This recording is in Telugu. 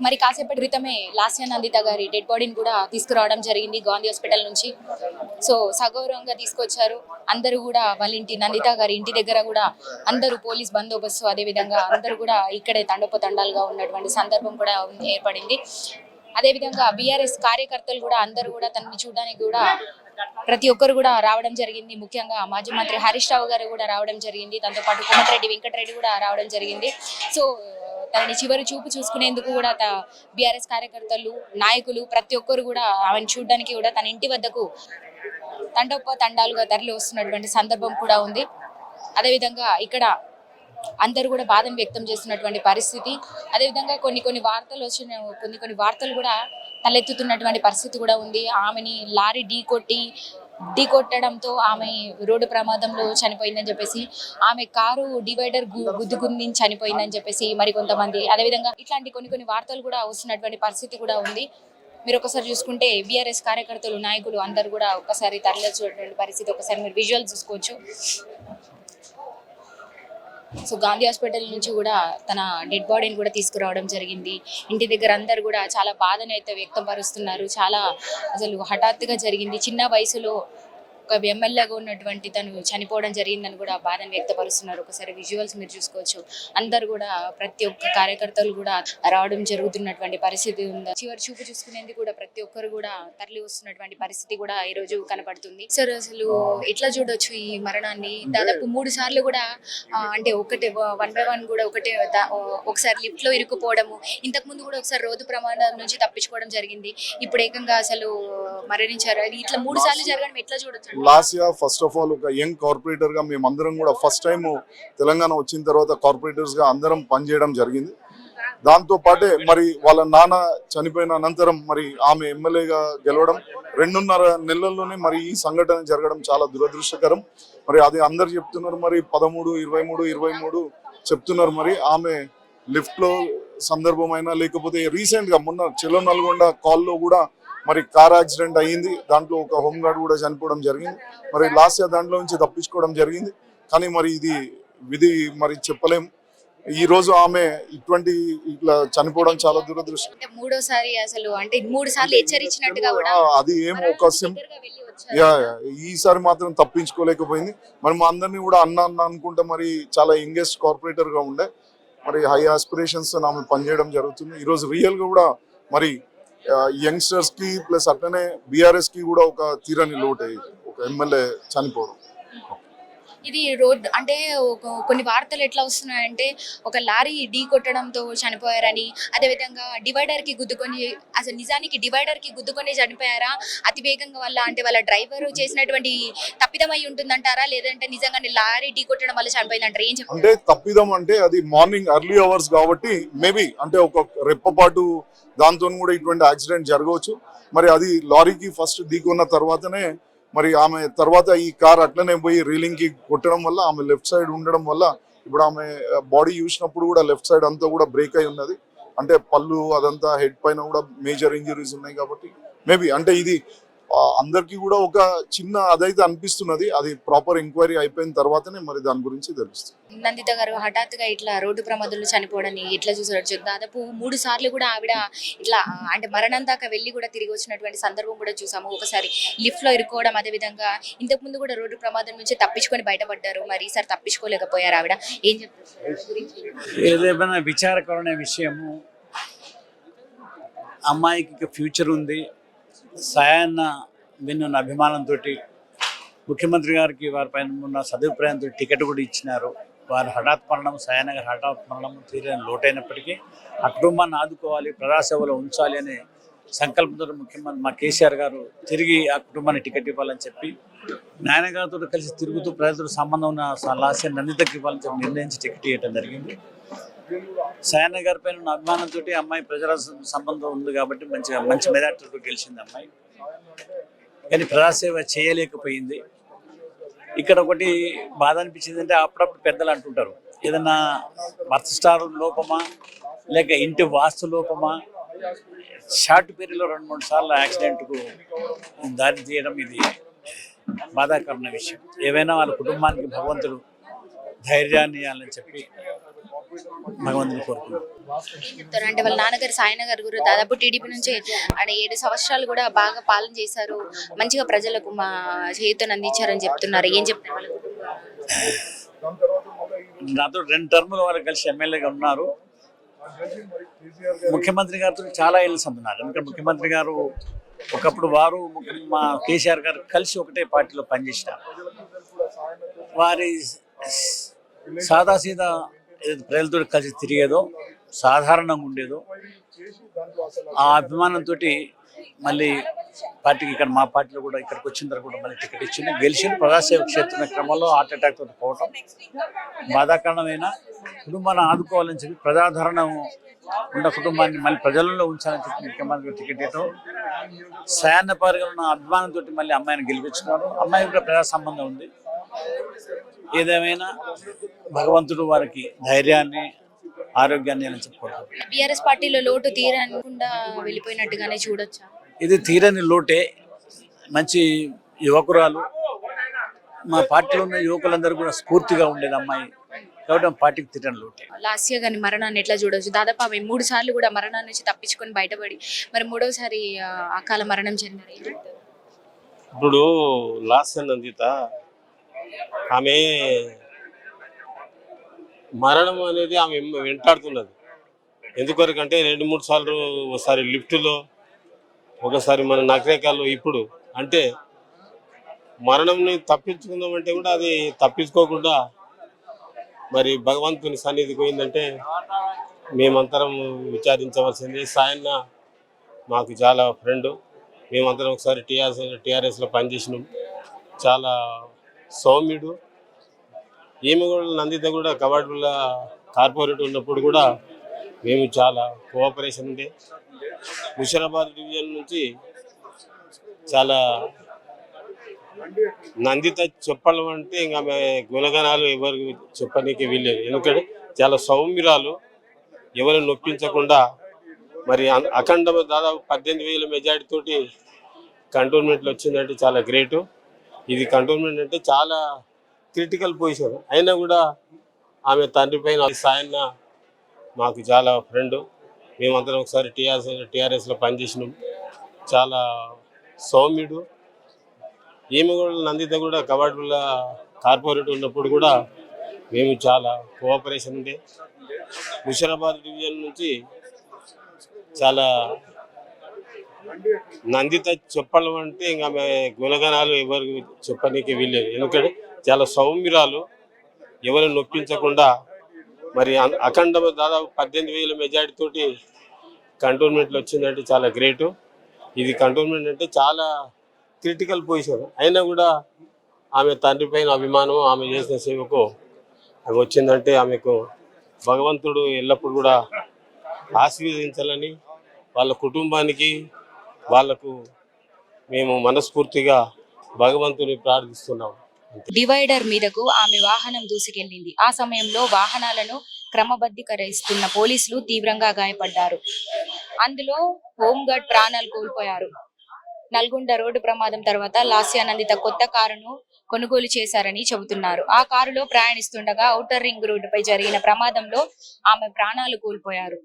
మరి కాసేపటి క్రితమే లాస్య నందిత గారి డెడ్ బాడీని కూడా తీసుకురావడం జరిగింది గాంధీ హాస్పిటల్ నుంచి. సో సగౌరవంగా తీసుకొచ్చారు. అందరూ కూడా వాళ్ళ ఇంటి నందిత గారి ఇంటి దగ్గర కూడా అందరూ పోలీస్ బందోబస్తు, అదేవిధంగా అందరూ కూడా ఇక్కడే తండోపతండాలుగా ఉన్నటువంటి సందర్భం కూడా ఏర్పడింది. అదేవిధంగా బీఆర్ఎస్ కార్యకర్తలు కూడా అందరూ కూడా తనని చూడడానికి కూడా ప్రతి ఒక్కరు కూడా రావడం జరిగింది. ముఖ్యంగా మాజీ మంత్రి హరీష్ రావు గారు కూడా రావడం జరిగింది. దాంతోపాటు కోమటిరెడ్డి వెంకటరెడ్డి కూడా రావడం జరిగింది. సో తనని చివరి చూపు చూసుకునేందుకు కూడా బీఆర్ఎస్ కార్యకర్తలు, నాయకులు ప్రతి ఒక్కరు కూడా ఆమెను చూడడానికి కూడా తన ఇంటి వద్దకు తండాలుగా తరలి వస్తున్నటువంటి సందర్భం కూడా ఉంది. అదేవిధంగా ఇక్కడ అందరూ కూడా బాధను వ్యక్తం చేస్తున్నటువంటి పరిస్థితి. అదేవిధంగా కొన్ని వార్తలు కూడా తలెత్తుతున్నటువంటి పరిస్థితి కూడా ఉంది. ఆమెని లారీ ఢీకొట్టడంతో ఆమె రోడ్డు ప్రమాదంలో చనిపోయిందని చెప్పేసి, ఆమె కారు డివైడర్ గుద్దుకుని చనిపోయిందని చెప్పేసి మరికొంతమంది, అదేవిధంగా ఇట్లాంటి కొన్ని వార్తలు కూడా వస్తున్నటువంటి పరిస్థితి కూడా ఉంది. మీరు ఒకసారి చూసుకుంటే బీఆర్ఎస్ కార్యకర్తలు, నాయకులు అందరూ కూడా ఒక్కసారి తరలించినటువంటి పరిస్థితి. ఒకసారి మీరు విజువల్ చూసుకోవచ్చు. సో గాంధీ హాస్పిటల్ నుంచి కూడా తన డెడ్ బాడీని కూడా తీసుకురావడం జరిగింది. ఇంటి దగ్గర అందరు కూడా చాలా బాధను అయితే వ్యక్తం పరుస్తున్నారు. చాలా అసలు హఠాత్తుగా జరిగింది. చిన్న వయసులో ఒక ఎమ్మెల్యేగా ఉన్నటువంటి తను చనిపోవడం జరిగిందని కూడా బాధను వ్యక్తపరుస్తున్నారు. ఒకసారి విజువల్స్ మీరు చూసుకోవచ్చు. అందరు కూడా ప్రతి ఒక్క కార్యకర్తలు కూడా రావడం జరుగుతున్నటువంటి పరిస్థితి ఉంది. చివరి చూపు చూసుకునేందుకు కూడా ప్రతి ఒక్కరు కూడా తరలి వస్తున్నటువంటి పరిస్థితి కూడా ఈ రోజు కనపడుతుంది. సార్ అసలు ఎట్లా చూడొచ్చు ఈ మరణాన్ని? దాదాపు 3 సార్లు కూడా అంటే ఒకటే 1 by 1 కూడా ఒకసారి లిఫ్ట్ లో ఇరుక్కుపోవడము, ఇంతకు ముందు కూడా ఒకసారి రోడ్డు ప్రమాదం నుంచి తప్పించుకోవడం జరిగింది. ఇప్పుడు ఏకంగా అసలు మరణించారు. ఇట్లా 3 సార్లు జరగడం ఎట్లా చూడొచ్చు? లాస్య ఫస్ట్ ఆఫ్ ఆల్ ఒక యంగ్ కార్పొరేటర్ గా మేమందరం కూడా ఫస్ట్ టైం తెలంగాణ వచ్చిన తర్వాత కార్పొరేటర్స్ గా అందరం పనిచేయడం జరిగింది. దాంతో పాటే మరి వాళ్ళ నాన్న చనిపోయిన అనంతరం మరి ఆమె ఎమ్మెల్యేగా గెలవడం 2.5 నెలల్లోనే మరి ఈ సంఘటన జరగడం చాలా దురదృష్టకరం. మరి అది అందరు చెప్తున్నారు. మరి 13, 23 చెప్తున్నారు. మరి ఆమె లిఫ్ట్ లో సందర్భమైనా లేకపోతే రీసెంట్ గా మొన్న చెలో నల్గొండ కాల్లో కూడా మరి కార్ యాక్సిడెంట్ అయ్యింది. దాంట్లో ఒక హోంగార్డ్ కూడా చనిపోవడం జరిగింది. మరి లాస్య దాంట్లో నుంచి తప్పించుకోవడం జరిగింది. కానీ మరి ఇది విధి మరి చెప్పలేం. ఈ రోజు ఆమె ఇట్లా చనిపోవడం చాలా దురదృష్టం. మూడోసారి అసలు అంటే 3 సార్లు హెచ్చరించినట్టుగా కూడా అది ఏం ఒక ఈసారి మాత్రం తప్పించుకోలేకపోయింది. మరి మా అందరినీ కూడా అన్న అనుకుంటే మరి చాలా యంగెస్ట్ కార్పొరేటర్ గా ఉండే మరి హై ఆస్పిరేషన్స్ ఆమె పనిచేయడం జరుగుతుంది. ఈరోజు రియల్ గా కూడా మరి యంగ్స్టర్స్ కి ప్లస్ అట్లనే బీఆర్ఎస్ కి కూడా ఒక తీరని లోటు అయ్యింది ఒక ఎమ్మెల్యే చనిపోవడం. ఇది రోడ్ అంటే కొన్ని వార్తలు ఎట్లా వస్తున్నాయంటే ఒక లారీ ఢీ కొట్టడంతో చనిపోయారని, అదేవిధంగా డివైడర్ కి గుద్దుకొని, అసలు నిజానికి డివైడర్ కి గుద్దుకొని చనిపోయారా, అతి వేగంగా వల్ల అంటే వాళ్ళ డ్రైవర్ చేసినటువంటి తప్పిదమై ఉంటుందంటారా, లేదంటే నిజంగానే లారీ ఢీ కొట్టడం వల్ల చనిపోయిందంటారా? ఏం చెప్పారు? అంటే తప్పిదం అంటే అది మార్నింగ్ ఎర్లీ అవర్స్ కాబట్టి మేబీ అంటే ఒక రెప్పపాటు దాంతో కూడా ఇటువంటి యాక్సిడెంట్ జరగవచ్చు. మరి అది లారీకి ఫస్ట్ ఢీకొన్న తర్వాతనే మరి ఆమె తర్వాత ఈ కార్ అట్లనే పోయి రీలింగ్ కి కొట్టడం వల్ల ఆమె లెఫ్ట్ సైడ్ ఉండడం వల్ల ఇప్పుడు ఆమె బాడీ చూసినప్పుడు కూడా లెఫ్ట్ సైడ్ అంతా కూడా బ్రేక్ అయి ఉన్నది. అంటే పళ్ళు అదంతా హెడ్ పైన కూడా మేజర్ ఇంజరీస్ ఉన్నాయి. కాబట్టి మేబీ అంటే ఇది అందరికి కూడా ఒక చిన్న అదైతే అనిపిస్తున్నది. అది ప్రాపర్ ఎంక్వైరీ అయిపోయిన తర్వాతనే మరి దాని గురించి తెలుస్తుంది. నందిత గారు హఠాత్తుగా ఇట్లా రోడ్డు ప్రమాదంలో చనిపోవడాన్ని ఎట్లా చూసారు? దాదాపు 3 సార్లు కూడా ఆవిడ ఇట్లా అంటే మరణం దాకా వెళ్ళి కూడా తిరిగి వచ్చినటువంటి సందర్భం కూడా చూసాము. ఒకసారి లిఫ్ట్ లో ఇరుక్కోవడం, అదేవిధంగా ఇంతకు ముందు కూడా రోడ్డు ప్రమాదం నుంచి తప్పించుకొని బయటపడ్డారు. మరి ఈసారి తప్పించుకోలేకపోయారు ఆవిడ. ఏం చెప్తారు? ఏదేమైనా విచారకరమైన విషయము. అమ్మాయికి ఫ్యూచర్ ఉంది. సాయాన్న విన్న అభిమానంతో ముఖ్యమంత్రి గారికి వారిపైన ఉన్న సదుపాయంతో టికెట్ కూడా ఇచ్చినారు. వారి హఠాత్ మరణం, సాయాన్న గారి హఠాత్ మరణం తీరని లోటైనప్పటికీ ఆ కుటుంబాన్ని ఆదుకోవాలి, ప్రజాసేవలో ఉంచాలి అనే సంకల్పంతో ముఖ్యమంత్రి మా కేసీఆర్ గారు తిరిగి ఆ కుటుంబాన్ని టికెట్ ఇవ్వాలని చెప్పి నాయన గారితో కలిసి తిరుగుతూ ప్రజలతో సంబంధం ఉన్న లాస్య నందితకి ఇవ్వాలని చెప్పి నిర్ణయించి టికెట్ ఇవ్వడం జరిగింది. సాయన్న గారి పైన ఉన్న అభిమానంతో అమ్మాయి ప్రజల సంబంధం ఉంది కాబట్టి మంచి మెజార్టీతో గెలిచింది అమ్మాయి. కానీ ప్రజాసేవ చేయలేకపోయింది. ఇక్కడ ఒకటి బాధ అనిపించింది అంటే అప్పుడప్పుడు పెద్దలు అంటుంటారు, ఏదన్నా బర్త్ స్టార్ లోపమా లేక ఇంటి వాస్తు లోపమా, షార్ట్ పీరియడ్లో 2-3 సార్లు యాక్సిడెంట్కు దారి తీయడం ఇది బాధాకరమైన విషయం. ఏవైనా వాళ్ళ కుటుంబానికి భగవంతుడు ధైర్యాన్ని ఇవ్వాలని చెప్పి భగవంతుని కోరుకున్నాం. ఏం చెప్తారు అంటే వాళ్ళ నాన్నగారు సాయనగర్ గురు దాదాపు టీడీపీ నుంచి ఆయన 7 సంవత్సరాలు కూడా బాగా పాలన చేశారు, మంచిగా ప్రజలకు మా చేతులను అందించారని చెప్తున్నారు. ఏం చెప్తారు వాళ్ళ కుటుంబం? నాతో 2 టర్ముల వరకు కలిసి ఎమ్మెల్యేగా ఉన్నారు. ముఖ్యమంత్రి గారితో చాలా ఏళ్ళు సంతున్నారు. ఎందుకంటే ముఖ్యమంత్రి గారు ఒకప్పుడు వారు మా కేసీఆర్ గారు కలిసి ఒకటే పార్టీలో పనిచేసినారు. వారి సాదాసీదా ప్రజలతో కలిసి తిరిగేదో, సాధారణంగా ఉండేదో, ఆ అభిమానంతో మళ్ళీ పార్టీకి ఇక్కడ మా పార్టీలో కూడా ఇక్కడికి వచ్చిన తర్వాత కూడా మళ్ళీ టికెట్ ఇచ్చింది, గెలిచిన ప్రజాసేవ క్షేత్ర క్రమంలో హార్ట్ అటాక్ తోటి పోవటం బాధాకరణమైన. కుటుంబాన్ని ఆదుకోవాలని చెప్పి ప్రజాదరణ ఉన్న కుటుంబాన్ని మళ్ళీ ప్రజలలో ఉంచాలని చెప్పి ముఖ్యమంత్రి టికెట్ ఇవ్వటం, సాయన్న పారిగా ఉన్న అభిమానంతో మళ్ళీ అమ్మాయిని గెలిపించుకున్నారు. అమ్మాయి కూడా ప్రజా సంబంధం ఉంది. ఏదేమైనా భగవంతుడు వారికి ధైర్యాన్ని, ఆరోగ్యాన్ని అని చెప్పుకుంటారు. బీఆర్ఎస్ పార్టీలో లోటు తీరకుండా వెళ్ళిపోయినట్టుగానే చూడొచ్చా? ఇది తీరని లోటే. మంచి యువకురాలు, మా పార్టీలో ఉన్న యువకులందరూ కూడా స్ఫూర్తిగా ఉండేది అమ్మాయి కాబట్టి ఆ పార్టీకి తీరని లోటే. లాస్య గారి మరణాన్ని ఎట్లా చూడొచ్చు? దాదాపు ఆమె 3 సార్లు కూడా మరణాన్ని నుంచి తప్పించుకొని బయటపడి మరి 3వసారి అకాల మరణం చెందారు. ఏం చెప్తారు? ఇప్పుడు లాస్య నందిత ఆమె మరణం అనేది ఆమె వెంటాడుతున్నది. ఎందుకొరకంటే 2-3 సార్లు, ఒకసారి లిఫ్ట్లో, ఒకసారి మన నగరేకాల్లో. ఇప్పుడు అంటే మరణంని తప్పించుకుందామంటే కూడా అది తప్పించుకోకుండా మరి భగవంతుని సన్నిధికి పోయిందంటే మేమంతరం విచారించవలసింది. సాయన్న మాకు చాలా ఫ్రెండ్. మేమందరం ఒకసారి టీఆర్ఎస్లో పనిచేసినాం. చాలా సౌమ్యుడు. ఈమె కూడా నందిత కూడా కవాడుల కార్పొరేట్ ఉన్నప్పుడు కూడా మేము చాలా కోఆపరేషన్ ఉండే. ముషిరాబాద్ డివిజన్ నుంచి చాలా నందిత చెప్పడం అంటే ఇంకా ఆమె గుణగణాలు ఎవరికి చెప్పనీకి వీల్లేదు. ఎందుకంటే చాలా సౌమ్యురాలు, ఎవరు నొప్పించకుండా మరి అఖండ దాదాపు 18,000 మెజార్టీ తోటి కంటోన్మెంట్లో వచ్చిందంటే చాలా గ్రేటు. ఇది కంటోన్మెంట్ అంటే చాలా క్రిటికల్ పొజిషన్. అయినా కూడా ఆమె తండ్రి పైన సాయన్న మాకు చాలా ఫ్రెండ్. మేమందరం ఒకసారి టీఆర్ఎస్లో పనిచేసినాం. చాలా సౌమ్యుడు. ఈమె కూడా నందిత కూడా కవాడుల కార్పొరేట్ ఉన్నప్పుడు కూడా మేము చాలా కోఆపరేషన్ ఉండే. ముషిరాబాద్ డివిజన్ నుంచి చాలా నందిత చెప్పడం అంటే ఇంకా ఆమె గుణగణాలు ఎవరికి చెప్పనీకి వీల్లేదు. ఎందుకంటే చాలా సౌమ్యురాలు, ఎవరు నొప్పించకుండా మరి అఖండ దాదాపు 18,000 మెజార్టీ తోటి కంటోన్మెంట్లో వచ్చిందంటే చాలా గ్రేటు. ఇది కంటోన్మెంట్ అంటే చాలా క్రిటికల్ పొజిషన్. అయినా కూడా ఆమె తండ్రి పైన అభిమానం, ఆమె చేసిన సేవకు ఆమె వచ్చిందంటే ఆమెకు భగవంతుడు ఎల్లప్పుడూ కూడా ఆశీర్వదించాలని వాళ్ళ కుటుంబానికి, వాళ్లకు మేము మనస్ఫూర్తిగా భగవంతుని ప్రార్థిస్తున్నాం. డివైడర్ మీదకు ఆమె వాహనం దూసుకెళ్లింది. ఆ సమయంలో వాహనాలను క్రమబద్ధీకరిస్తున్న పోలీసులు తీవ్రంగా గాయపడ్డారు. అందులో హోంగార్డ్ ప్రాణాలు కోల్పోయారు. నల్గొండ రోడ్డు ప్రమాదం తర్వాత లాస్య నందిత కొత్త కారును కొనుగోలు చేశారని చెబుతున్నారు. ఆ కారులో ప్రయాణిస్తుండగా ఔటర్ రింగ్ రోడ్డుపై జరిగిన ప్రమాదంలో ఆమె ప్రాణాలు కోల్పోయారు.